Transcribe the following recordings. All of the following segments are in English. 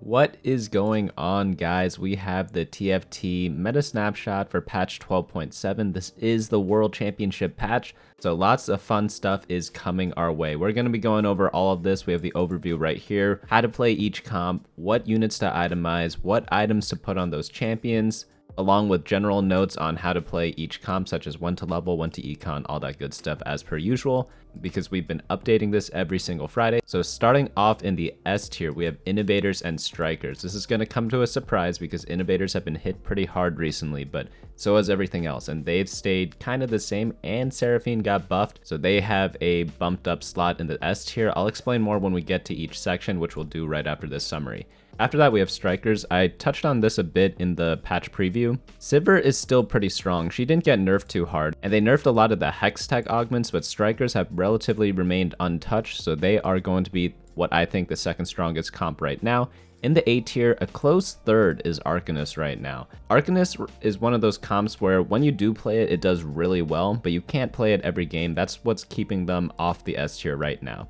What is going on, guys? We have the TFT meta snapshot for patch 12.7. This is the World Championship patch, so lots of fun stuff is coming our way. We're going to be going over all of this. We have the overview right here, how to play each comp, what units to itemize, what items to put on those champions, along with general notes on how to play each comp, such as when to level, when to econ, all that good stuff as per usual, because we've been updating this every single Friday. So starting off in the S tier, we have Innovators and Strikers. This is going to come to a surprise because Innovators have been hit pretty hard recently, but so has everything else, and they've stayed kind of the same, and Seraphine got buffed, so they have a bumped up slot in the S tier. I'll explain more when we get to each section, which we'll do right after this summary. After that, we have Strikers. I touched on this a bit in the patch preview. Sivir is still pretty strong. She didn't get nerfed too hard, and they nerfed a lot of the Hextech augments, but Strikers have relatively remained untouched, so they are going to be what I think the second strongest comp right now. In the A tier, a close third is Arcanist right now. Arcanist is one of those comps where when you do play it, it does really well, but you can't play it every game. That's what's keeping them off the S tier right now.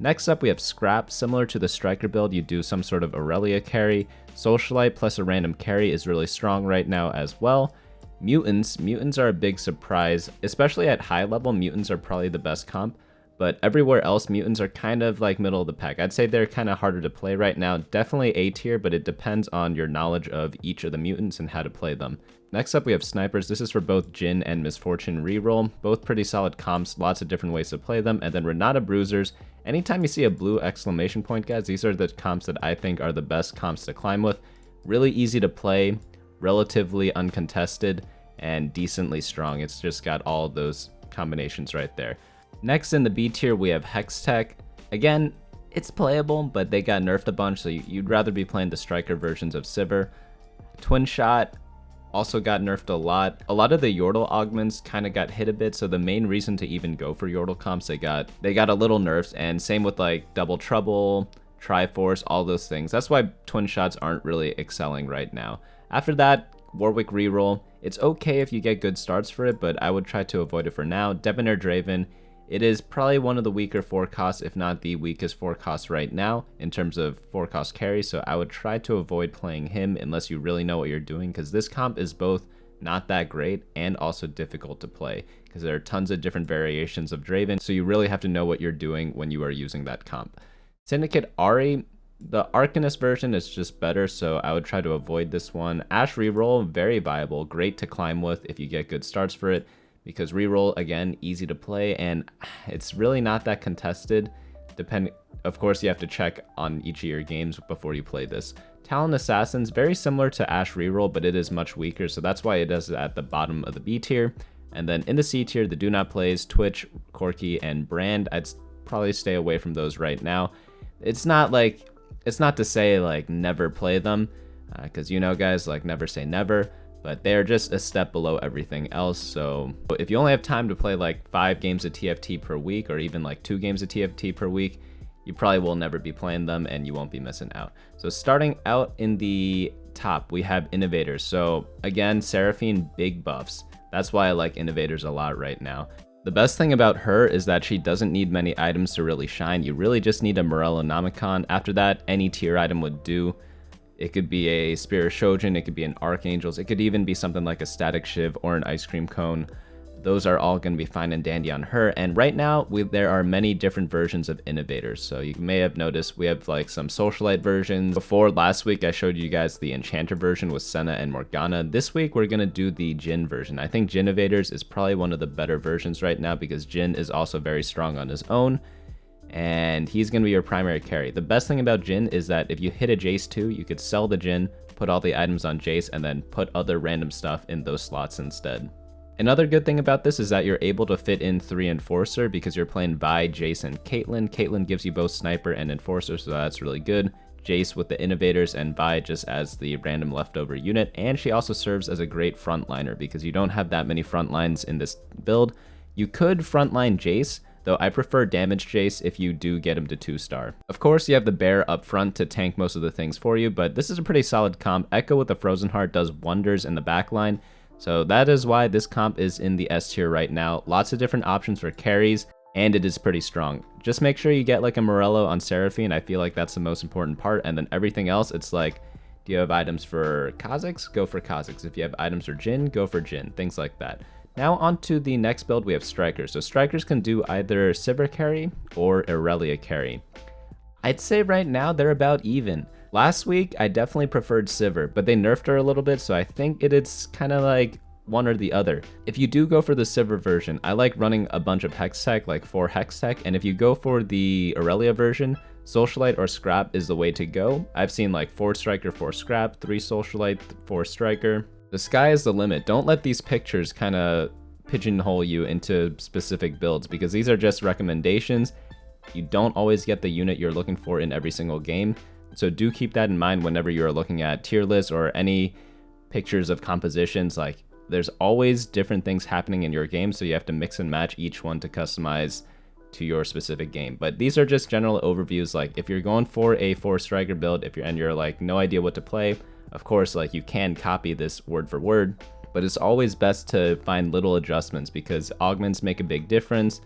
Next up, we have Scrap. Similar to the Striker build, you do some sort of Irelia carry. Socialite plus a random carry is really strong right now as well. Mutants are a big surprise, especially at high level. Mutants are probably the best comp, but everywhere else, Mutants are kind of like middle of the pack. I'd say they're kind of harder to play right now. Definitely A tier, but it depends on your knowledge of each of the mutants and how to play them. Next up, we have Snipers. This is for both Jhin and Misfortune Reroll. Both pretty solid comps, lots of different ways to play them. And then Renata Bruisers. Anytime you see a blue exclamation point, guys, these are the comps that I think are the best comps to climb with. Really easy to play, relatively uncontested, and decently strong. It's just got all of those combinations right there. Next in the B tier, we have Hextech. Again, it's playable, but they got nerfed a bunch, so you'd rather be playing the Striker versions of Sivir. Twinshot also got nerfed a lot. A lot of the Yordle augments kind of got hit a bit, so the main reason to even go for Yordle comps, they got a little nerfs, and same with like Double Trouble, Triforce, all those things. That's why Twin Shots aren't really excelling right now. After that, Warwick Reroll. It's okay if you get good starts for it, but I would try to avoid it for now. Debonair Draven. It is probably one of the weaker forecasts, if not the weakest forecast right now in terms of forecast carry, so I would try to avoid playing him unless you really know what you're doing, because this comp is both not that great and also difficult to play, because there are tons of different variations of Draven, so you really have to know what you're doing when you are using that comp. Syndicate Ahri, the Arcanist version is just better, so I would try to avoid this one. Ashe Reroll, very viable, great to climb with if you get good starts for it, because Reroll, again, easy to play, and it's really not that contested. Of course, you have to check on each of your games before you play this. Talon Assassins, very similar to Ashe Reroll, but it is much weaker, so that's why it is at the bottom of the B tier. And then in the C tier, the Do Not Plays, Twitch, Corki, and Brand. I'd probably stay away from those right now. It's not to say like never play them, because you know, guys, like never say never. But they're just a step below everything else. So if you only have time to play like 5 games of TFT per week, or even like 2 games of TFT per week, you probably will never be playing them and you won't be missing out. So starting out in the top, we have Innovators. So again, Seraphine, big buffs. That's why I like Innovators a lot right now. The best thing about her is that she doesn't need many items to really shine. You really just need a Morellonomicon. After that, any tier item would do. It could be a Spear of Shojin, it could be an Archangels, it could even be something like a Static Shiv or an Ice Cream Cone. Those are all going to be fine and dandy on her. And right now, there are many different versions of Innovators. So you may have noticed we have like some Socialite versions. Before last week, I showed you guys the Enchanter version with Senna and Morgana. This week, we're going to do the Jhin version. I think Jhin is probably one of the better versions right now because Jhin is also very strong on his own, and he's going to be your primary carry. The best thing about Jhin is that if you hit a Jace too, you could sell the Jhin, put all the items on Jace, and then put other random stuff in those slots instead. Another good thing about this is that you're able to fit in 3 Enforcer because you're playing Vi, Jace, and Caitlyn. Caitlyn gives you both Sniper and Enforcer, so that's really good. Jace with the Innovators, and Vi just as the random leftover unit, and she also serves as a great frontliner because you don't have that many frontlines in this build. You could frontline Jace, though I prefer damage Jace if you do get him to 2-star. Of course, you have the Bear up front to tank most of the things for you, but this is a pretty solid comp. Echo with the Frozen Heart does wonders in the backline, so that is why this comp is in the S tier right now. Lots of different options for carries. and it is pretty strong. Just make sure you get like a Morello on Seraphine. I feel like that's the most important part, and then everything else, it's like, do you have items for Kha'Zix? Go for Kha'Zix. If you have items for Jhin, go for Jhin, things like that. Now on to the next build, we have Strikers. So Strikers can do either Sivir carry or Irelia carry. I'd say right now they're about even. Last week, I definitely preferred Sivir, but they nerfed her a little bit, so I think it's kind of like one or the other. If you do go for the Sivir version, I like running a bunch of Hextech, like 4 Hextech, and if you go for the Irelia version, Socialite or Scrap is the way to go. I've seen like 4 Striker, 4 Scrap, 3 Socialite, 4 Striker. The sky is the limit. Don't let these pictures kind of pigeonhole you into specific builds, because these are just recommendations. You don't always get the unit you're looking for in every single game. So do keep that in mind whenever you're looking at tier lists or any pictures of compositions. Like, there's always different things happening in your game, so you have to mix and match each one to customize to your specific game. But these are just general overviews. Like, if you're going for a 4 striker build, and you're like no idea what to play, of course, like, you can copy this word for word, but it's always best to find little adjustments because augments make a big difference.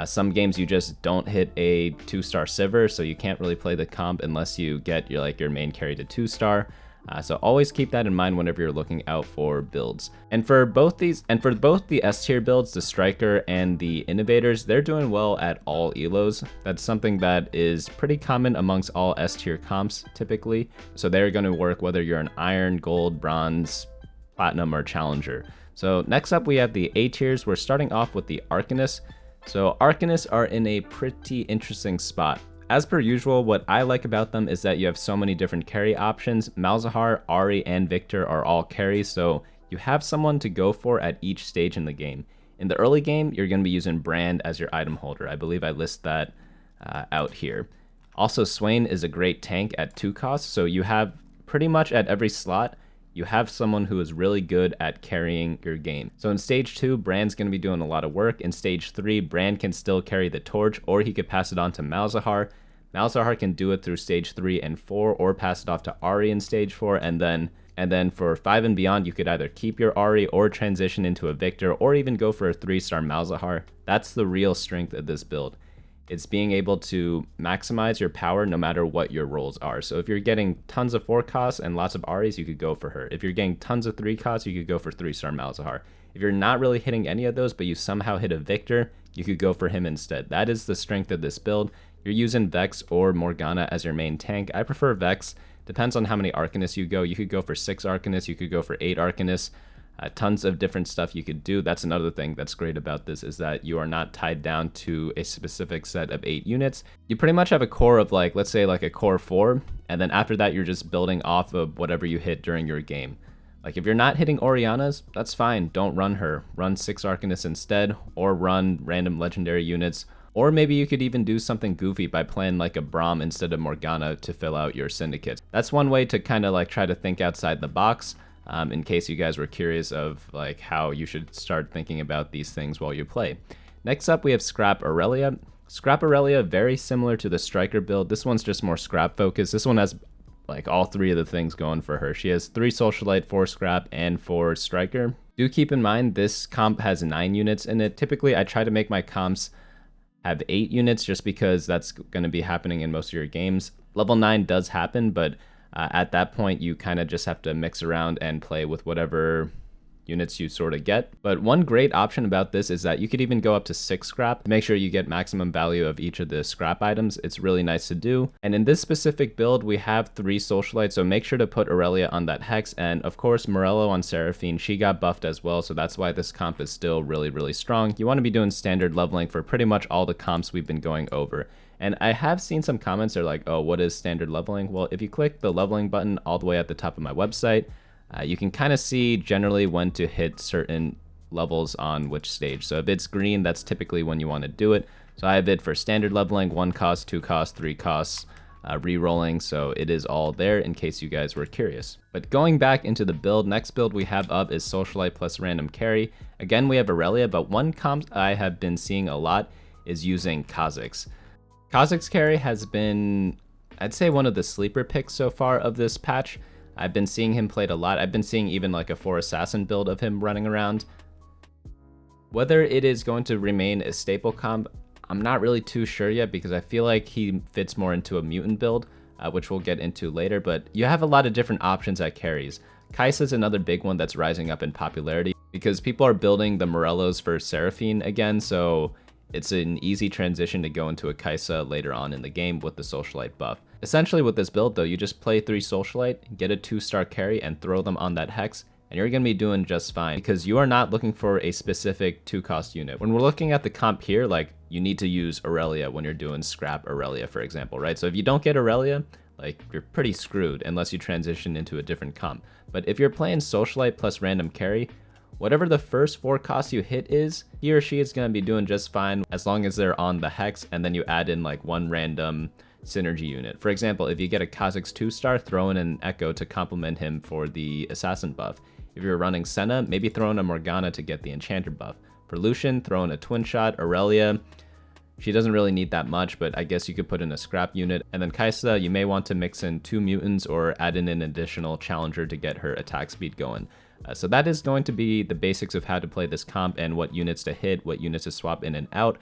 Some games you just don't hit a 2-star Sivir, so you can't really play the comp unless you get your main carry to 2-star. So always keep that in mind whenever you're looking out for builds. And for both the S tier builds, the Striker and the Innovators, they're doing well at all elos. That's something that is pretty common amongst all S tier comps typically. So they're going to work whether you're an Iron, Gold, Bronze, Platinum, or Challenger. So next up we have the A tiers. We're starting off with the Arcanists. So Arcanists are in a pretty interesting spot. As per usual, what I like about them is that you have so many different carry options. Malzahar, Ahri, and Victor are all carries, so you have someone to go for at each stage in the game. In the early game, you're going to be using Brand as your item holder. I believe I list that out here. Also, Swain is a great tank at 2 costs, so you have pretty much at every slot, you have someone who is really good at carrying your game. So in stage 2, Brand's going to be doing a lot of work. In stage 3, Brand can still carry the torch, or he could pass it on to Malzahar. Malzahar can do it through stage 3 and 4, or pass it off to Ahri in stage 4, and then for 5 and beyond, you could either keep your Ahri or transition into a Victor, or even go for a 3-star Malzahar. That's the real strength of this build. It's being able to maximize your power no matter what your roles are. So if you're getting tons of 4 costs and lots of Ahris, you could go for her. If you're getting tons of 3 costs, you could go for 3-star Malzahar. If you're not really hitting any of those, but you somehow hit a Victor, you could go for him instead. That is the strength of this build. You're using Vex or Morgana as your main tank. I prefer Vex. Depends on how many Arcanists you go. You could go for 6 Arcanists, you could go for 8 Arcanists. Tons of different stuff you could do. That's another thing that's great about this, is that you are not tied down to a specific set of 8 units. You pretty much have a core of, like, let's say like a core 4, and then after that you're just building off of whatever you hit during your game. Like, if you're not hitting Oriannas, that's fine, don't run her. Run 6 Arcanists instead, or run random legendary units. Or maybe you could even do something goofy by playing like a Braum instead of Morgana to fill out your syndicates. That's one way to kind of like try to think outside the box. In case you guys were curious of like how you should start thinking about these things while you play. Next up, we have Scrap Irelia. Scrap Irelia, very similar to the Striker build. This one's just more Scrap focused. This one has like all 3 of the things going for her. She has 3 Socialite, 4 Scrap, and 4 Striker. Do keep in mind this comp has 9 units in it. Typically, I try to make my comps have 8 units just because that's going to be happening in most of your games. Level 9 does happen, but at that point, you kind of just have to mix around and play with whatever units you sort of get. But one great option about this is that you could even go up to 6 scrap. Make sure you get maximum value of each of the scrap items. It's really nice to do. And in this specific build, we have 3 Socialites, so make sure to put Irelia on that Hex. And of course, Morello on Seraphine, she got buffed as well, so that's why this comp is still really, really strong. You want to be doing standard leveling for pretty much all the comps we've been going over. And I have seen some comments that are like, oh, what is standard leveling? Well, if you click the leveling button all the way at the top of my website, you can kind of see generally when to hit certain levels on which stage. So if it's green, that's typically when you want to do it. So I have it for standard leveling, 1 cost, 2 costs, 3 costs, re-rolling. So it is all there in case you guys were curious. But going back into the build, next build we have up is Socialite plus random carry. Again, we have Irelia, but one comp I have been seeing a lot is using Kha'Zix. Kha'Zix carry has been, I'd say, one of the sleeper picks so far of this patch. I've been seeing him played a lot. I've been seeing even like a 4 assassin build of him running around. Whether it is going to remain a staple comp, I'm not really too sure yet because I feel like he fits more into a mutant build, which we'll get into later, but you have a lot of different options at carries. Kai'Sa is another big one that's rising up in popularity because people are building the Morellos for Seraphine again, so it's an easy transition to go into a Kai'Sa later on in the game with the Socialite buff. Essentially with this build though, you just play 3 Socialite, get a 2-star carry, and throw them on that Hex, and you're going to be doing just fine because you are not looking for a specific 2-cost unit. When we're looking at the comp here, like, you need to use Irelia when you're doing scrap Irelia, for example, right? So if you don't get Irelia, like, you're pretty screwed unless you transition into a different comp. But if you're playing Socialite plus random carry, whatever the first 4 costs you hit is, he or she is going to be doing just fine as long as they're on the Hex, and then you add in like one random synergy unit. For example, if you get a Kha'Zix 2-star, throw in an Echo to complement him for the Assassin buff. If you're running Senna, maybe throw in a Morgana to get the Enchanter buff. For Lucian, throw in a Twinshot. Irelia, she doesn't really need that much, but I guess you could put in a scrap unit. And then Kai'Sa, you may want to mix in 2 mutants or add in an additional challenger to get her attack speed going. So that is going to be the basics of how to play this comp and what units to hit, what units to swap in and out.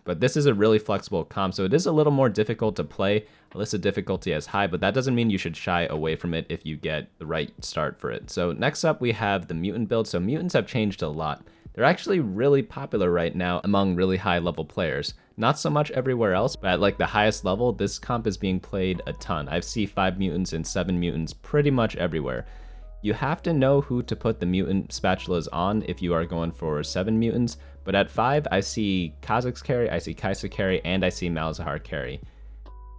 But this is a really flexible comp, so it is a little more difficult to play. I list the difficulty as high, but that doesn't mean you should shy away from it if you get the right start for it. So next up we have the mutant build. So mutants have changed a lot. They're actually really popular right now among really high level players. Not so much everywhere else, but at like the highest level, this comp is being played a ton. I've seen 5 mutants and 7 mutants pretty much everywhere. You have to know who to put the mutant spatulas on if you are going for 7 mutants, but at 5, I see Kha'Zix carry, I see Kai'Sa carry, and I see Malzahar carry.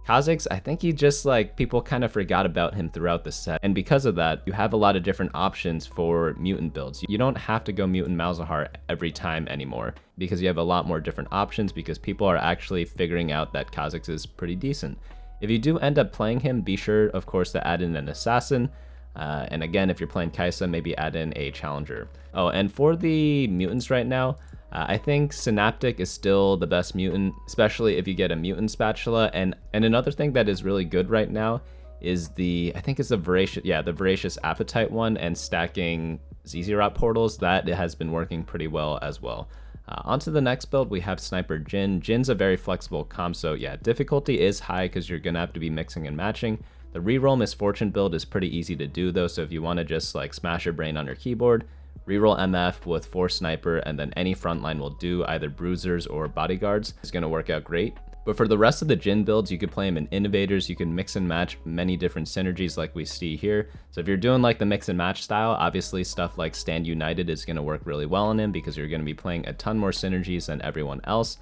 Kha'Zix, I think he just, like, people kind of forgot about him throughout the set, and because of that, you have a lot of different options for mutant builds. You don't have to go Mutant Malzahar every time anymore, because you have a lot more different options, because people are actually figuring out that Kha'Zix is pretty decent. If you do end up playing him, be sure, of course, to add in an Assassin, and again, if you're playing Kai'Sa, maybe add in a Challenger. Oh, and for the mutants right now, I think Synaptic is still the best mutant, especially if you get a mutant spatula. And another thing that is really good right now is I think it's the Voracious Appetite one, and stacking Zizirot portals. That has been working pretty well as well. Onto the next build, we have Sniper Jhin. Jin's a very flexible comp, so yeah, difficulty is high because you're gonna have to be mixing and matching. The reroll Misfortune build is pretty easy to do though, so if you want to just like smash your brain on your keyboard, reroll MF with 4 Sniper, and then any frontline will do, either Bruisers or Bodyguards. It's going to work out great. But for the rest of the Jhin builds, you could play him in Innovators, you can mix and match many different synergies like we see here. So if you're doing like the mix and match style, obviously stuff like Stand United is going to work really well on him because you're going to be playing a ton more synergies than everyone else.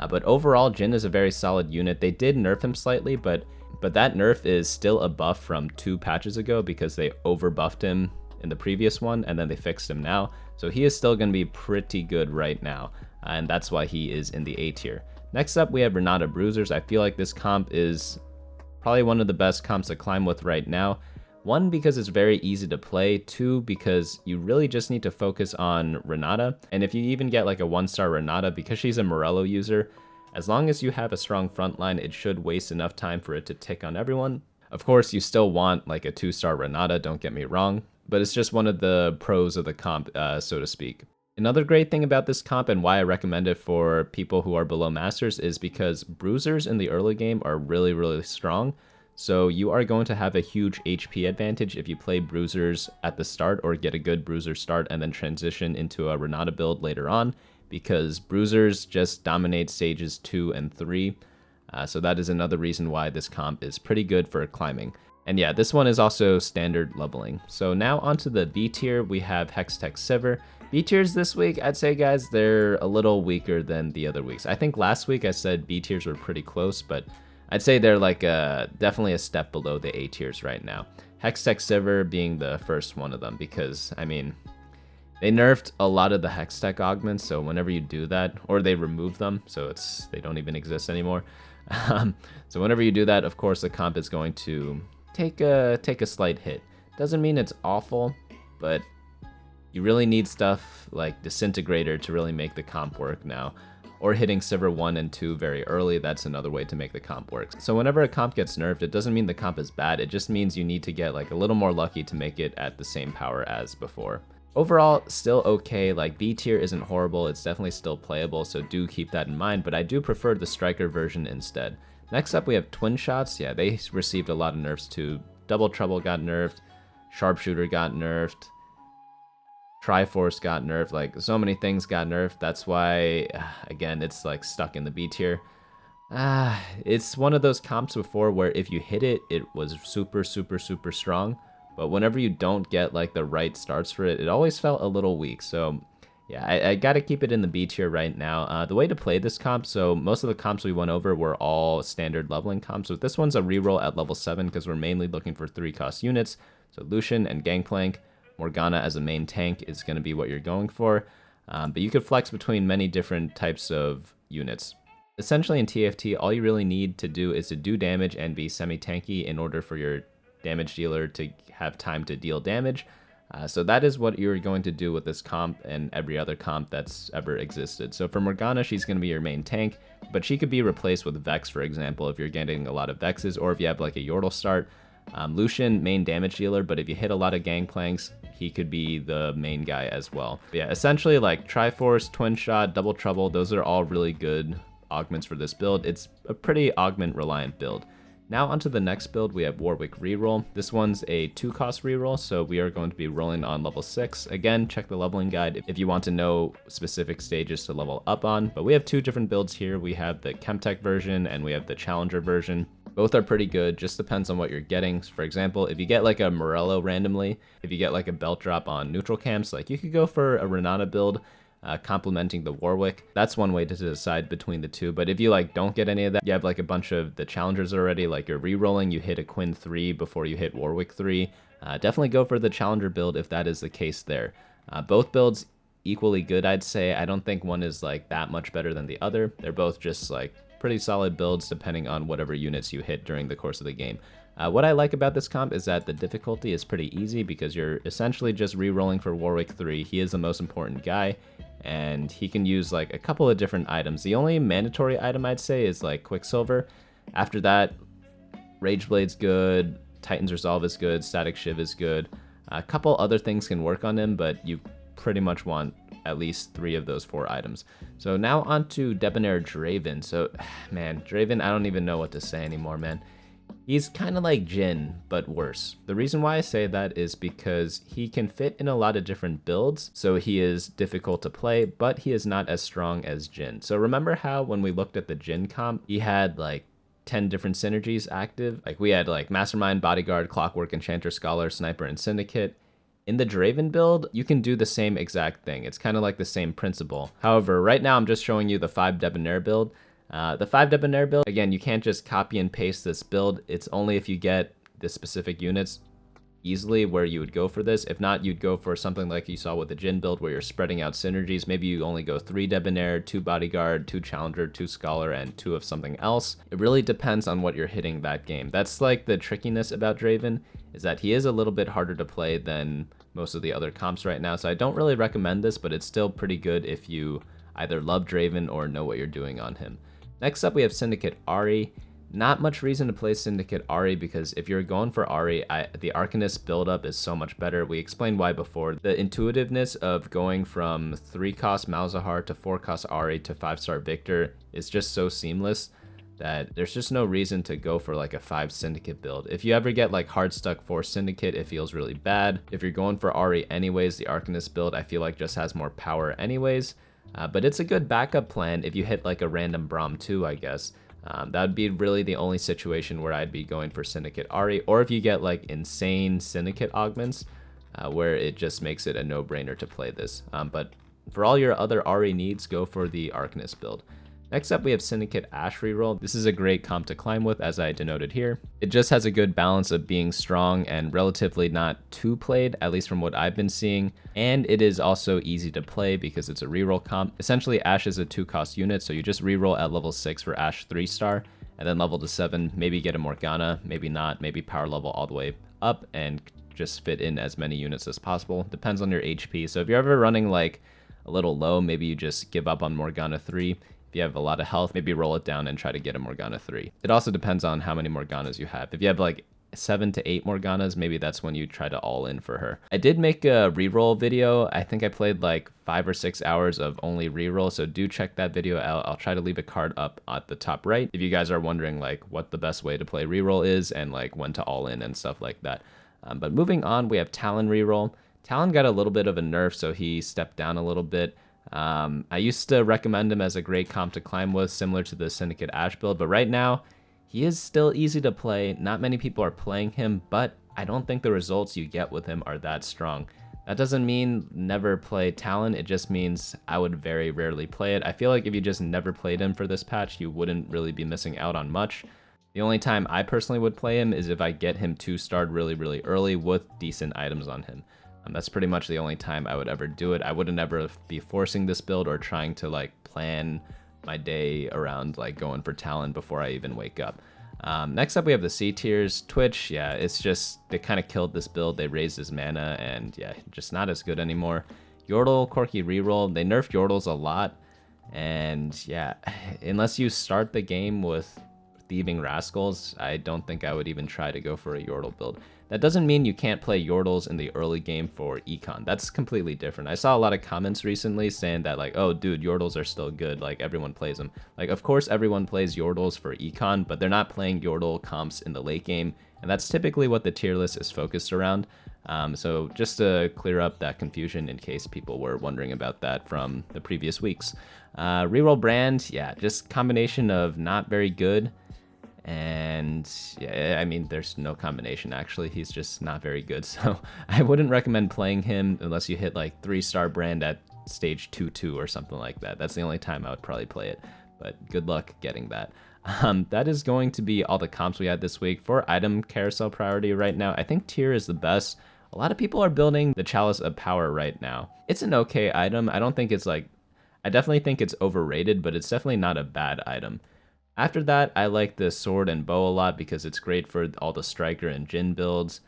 But overall, Jhin is a very solid unit. They did nerf him slightly, but that nerf is still a buff from 2 patches ago because they overbuffed him in the previous one and then they fixed him now. So he is still going to be pretty good right now, and that's why he is in the A tier. Next up, we have Renata Bruisers. I feel like this comp is probably one of the best comps to climb with right now. 1, because it's very easy to play. 2, because you really just need to focus on Renata. And if you even get like a 1-star Renata, because she's a Morello user, as long as you have a strong frontline, it should waste enough time for it to tick on everyone. Of course, you still want like a 2-star Renata, don't get me wrong, but it's just one of the pros of the comp, so to speak. Another great thing about this comp and why I recommend it for people who are below Masters is because Bruisers in the early game are really, really strong. So you are going to have a huge HP advantage if you play Bruisers at the start or get a good Bruiser start and then transition into a Renata build later on, because Bruisers just dominate stages 2 and 3. So that is another reason why this comp is pretty good for climbing. And yeah, this one is also standard leveling. So now onto the B tier, we have Hextech Sivir. B tiers this week, I'd say, guys, they're a little weaker than the other weeks. I think last week I said B tiers were pretty close, but I'd say they're like definitely a step below the A tiers right now. Hextech Sivir being the first one of them, because, I mean, they nerfed a lot of the Hextech augments, so whenever you do that, or they remove them, so they don't even exist anymore. So whenever you do that, of course, the comp is going to take a slight hit. Doesn't mean it's awful, but you really need stuff like Disintegrator to really make the comp work now. Or hitting Sivir 1 and 2 very early, that's another way to make the comp work. So whenever a comp gets nerfed, it doesn't mean the comp is bad, it just means you need to get like a little more lucky to make it at the same power as before. Overall, still okay. Like, B tier isn't horrible, it's definitely still playable, so do keep that in mind, but I do prefer the striker version instead. Next up we have Twinshots. Yeah, they received a lot of nerfs too. Double Trouble got nerfed, Sharpshooter got nerfed, Triforce got nerfed, like so many things got nerfed. That's why, again, it's like stuck in the B tier. It's one of those comps before where if you hit it, it was super strong. But whenever you don't get like the right starts for it, it always felt a little weak. So yeah, I gotta keep it in the B tier right now. The way to play this comp, so most of the comps we went over were all standard leveling comps. So this one's a reroll at level 7 because we're mainly looking for 3-cost units. So Lucian and Gangplank, Morgana as a main tank is going to be what you're going for. But you could flex between many different types of units. Essentially in TFT, all you really need to do is to do damage and be semi-tanky in order for your damage dealer to have time to deal damage. So that is what you're going to do with this comp and every other comp that's ever existed. So for Morgana, she's going to be your main tank, but she could be replaced with Vex, for example, if you're getting a lot of Vexes, or if you have like a Yordle start. Lucian, main damage dealer, but if you hit a lot of Gangplanks, he could be the main guy as well. But yeah, essentially like Triforce, Twinshot, Double Trouble, those are all really good augments for this build. It's a pretty augment reliant build. Now onto the next build, we have Warwick Reroll. This one's a 2-cost reroll, so we are going to be rolling on level 6. Again, check the leveling guide if you want to know specific stages to level up on. But we have 2 different builds here. We have the Chemtech version and we have the Challenger version. Both are pretty good, just depends on what you're getting. For example, if you get like a Morello randomly, if you get like a belt drop on neutral camps, like you could go for a Renata build, complementing the Warwick. That's one way to decide between the two. But if you like don't get any of that, you have like a bunch of the challengers already, like you're re-rolling, you hit a Quinn 3 before you hit Warwick 3. Definitely go for the challenger build if that is the case there. Both builds equally good, I'd say. I don't think one is like that much better than the other. They're both just like pretty solid builds depending on whatever units you hit during the course of the game. What I like about this comp is that the difficulty is pretty easy because you're essentially just re-rolling for Warwick 3. He is the most important guy, and he can use like a couple of different items. The only mandatory item I'd say is like Quicksilver. After that, Rageblade's good, Titan's Resolve is good, Static Shiv is good. A couple other things can work on him, but you pretty much want at least 3 of those 4 items. So now on to Debonair Draven. So, man, Draven, I don't even know what to say anymore, man. He's kind of like Jhin, but worse. The reason why I say that is because he can fit in a lot of different builds, so he is difficult to play, but he is not as strong as Jhin. So remember how when we looked at the Jhin comp, he had like 10 different synergies active? Like we had like Mastermind, Bodyguard, Clockwork, Enchanter, Scholar, Sniper, and Syndicate. In the Draven build, you can do the same exact thing. It's kind of like the same principle. However, right now I'm just showing you the 5 Debonair build. The 5 Debonair build, again, you can't just copy and paste this build. It's only if you get the specific units easily where you would go for this. If not, you'd go for something like you saw with the Jhin build where you're spreading out synergies. Maybe you only go 3 Debonair, 2 Bodyguard, 2 Challenger, 2 Scholar, and 2 of something else. It really depends on what you're hitting that game. That's like the trickiness about Draven, is that he is a little bit harder to play than most of the other comps right now. So I don't really recommend this, but it's still pretty good if you either love Draven or know what you're doing on him. Next up, we have Syndicate Ahri. Not much reason to play Syndicate Ahri because if you're going for Ahri, the Arcanist buildup is so much better. We explained why before. The intuitiveness of going from 3-cost Malzahar to 4-cost Ahri to 5-star Victor is just so seamless that there's just no reason to go for like a 5 Syndicate build. If you ever get like hard stuck for Syndicate, it feels really bad. If you're going for Ahri anyways, the Arcanist build I feel like just has more power anyways. But it's a good backup plan if you hit like a random Braum 2, I guess. That would be really the only situation where I'd be going for Syndicate Ahri, or if you get like insane Syndicate augments, where it just makes it a no-brainer to play this. But for all your other Ahri needs, go for the Arcanist build. Next up, we have Syndicate Ashe reroll. This is a great comp to climb with, as I denoted here. It just has a good balance of being strong and relatively not too played, at least from what I've been seeing. And it is also easy to play because it's a reroll comp. Essentially, Ashe is a 2-cost unit, so you just reroll at level 6 for Ashe 3-star, and then level to 7, maybe get a Morgana, maybe not, maybe power level all the way up and just fit in as many units as possible. Depends on your HP. So if you're ever running like a little low, maybe you just give up on Morgana 3. If you have a lot of health, maybe roll it down and try to get a Morgana 3. It also depends on how many Morganas you have. If you have like 7 to 8 Morganas, maybe that's when you try to all in for her. I did make a reroll video. I think I played like 5 or 6 hours of only reroll, so do check that video out. I'll try to leave a card up at the top right if you guys are wondering like what the best way to play reroll is and like when to all in and stuff like that. But moving on, we have Talon Reroll. Talon got a little bit of a nerf, so he stepped down a little bit. I used to recommend him as a great comp to climb with, similar to the Syndicate Ashe build, but right now, he is still easy to play. Not many people are playing him, but I don't think the results you get with him are that strong. That doesn't mean never play Talon, it just means I would very rarely play it. I feel like if you just never played him for this patch, you wouldn't really be missing out on much. The only time I personally would play him is if I get him 2-starred really early with decent items on him. That's pretty much the only time I would ever do it. I wouldn't ever be forcing this build or trying to like plan my day around like going for Talon before I even wake up. Next up we have the C tiers. Twitch, yeah, it's just, they kind of killed this build. They raised his mana and yeah, just not as good anymore. Yordle, Corki Reroll, they nerfed Yordles a lot. And yeah, unless you start the game with Thieving Rascals, I don't think I would even try to go for a Yordle build. That doesn't mean you can't play Yordles in the early game for Econ. That's completely different. I saw a lot of comments recently saying that like, oh dude, Yordles are still good, like everyone plays them. Like of course everyone plays Yordles for Econ, but they're not playing Yordle comps in the late game, and that's typically what the tier list is focused around. So just to clear up that confusion in case people were wondering about that from the previous weeks. Reroll Brand, yeah, just combination of not very good. And yeah, I mean, there's no combination actually. He's just not very good. So I wouldn't recommend playing him unless you hit like 3-star brand at stage 2-2 or something like that. That's the only time I would probably play it, but good luck getting that. That is going to be all the comps we had this week. For item carousel priority right now, I think tier is the best. A lot of people are building the Chalice of Power right now. It's an okay item. I don't think it's like, I definitely think it's overrated, but it's definitely not a bad item. After that, I like the sword and bow a lot because it's great for all the striker and Jhin builds.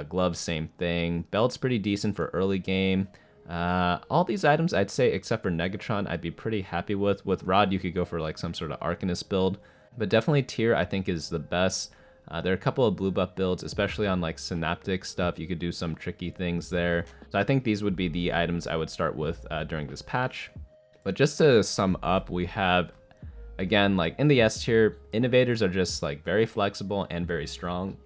Gloves, same thing. Belt's pretty decent for early game. All these items, I'd say, except for Negatron, I'd be pretty happy with. With Rod, you could go for like some sort of Arcanist build. But definitely tier, I think, is the best. There are a couple of blue buff builds, especially on like Synaptic stuff. You could do some tricky things there. So I think these would be the items I would start with during this patch. But just to sum up, we have, again, like in the S tier, Innovators are just like very flexible and very strong.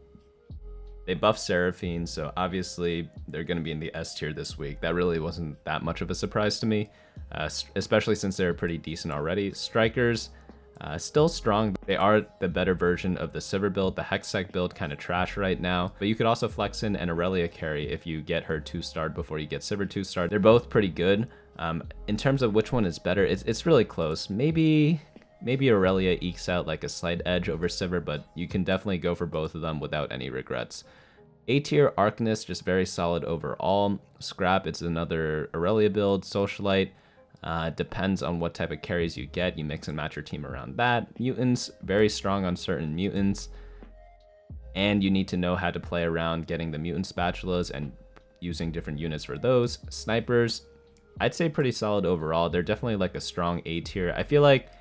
They buff Seraphine, so obviously they're going to be in the S tier this week. That really wasn't that much of a surprise to me, especially since they're pretty decent already. Strikers, still strong. They are the better version of the Sivir build. The Hextech build kind of trash right now, but you could also flex in an Irelia carry if you get her 2-starred before you get Sivir 2-starred. They're both pretty good. In terms of which one is better, it's really close. Maybe Irelia ekes out like a slight edge over Sivir, but you can definitely go for both of them without any regrets. A tier Arcanist, just very solid overall. Scrap, it's another Irelia build. Socialite, depends on what type of carries you get. You mix and match your team around that. Mutants, very strong on certain mutants. And you need to know how to play around getting the mutant spatulas and using different units for those. Snipers, I'd say pretty solid overall. They're definitely like a strong A tier. I feel like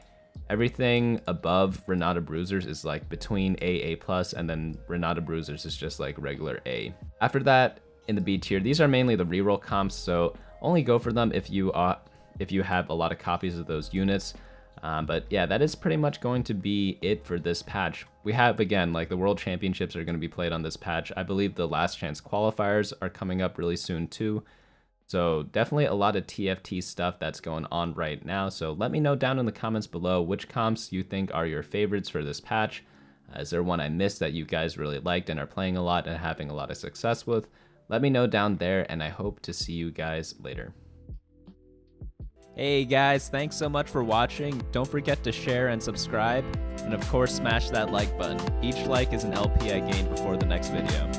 everything above Renata Bruisers is like between A+, and then Renata Bruisers is just like regular A. After that, in the B tier, these are mainly the reroll comps, so only go for them if you have a lot of copies of those units. But yeah, that is pretty much going to be it for this patch. We have, again, like the World Championships are going to be played on this patch. I believe the Last Chance qualifiers are coming up really soon too. So definitely a lot of TFT stuff that's going on right now. So let me know down in the comments below which comps you think are your favorites for this patch. Is there one I missed that you guys really liked and are playing a lot and having a lot of success with? Let me know down there, and I hope to see you guys later. Hey guys, thanks so much for watching. Don't forget to share and subscribe, and of course smash that like button. Each like is an LP I gain before the next video.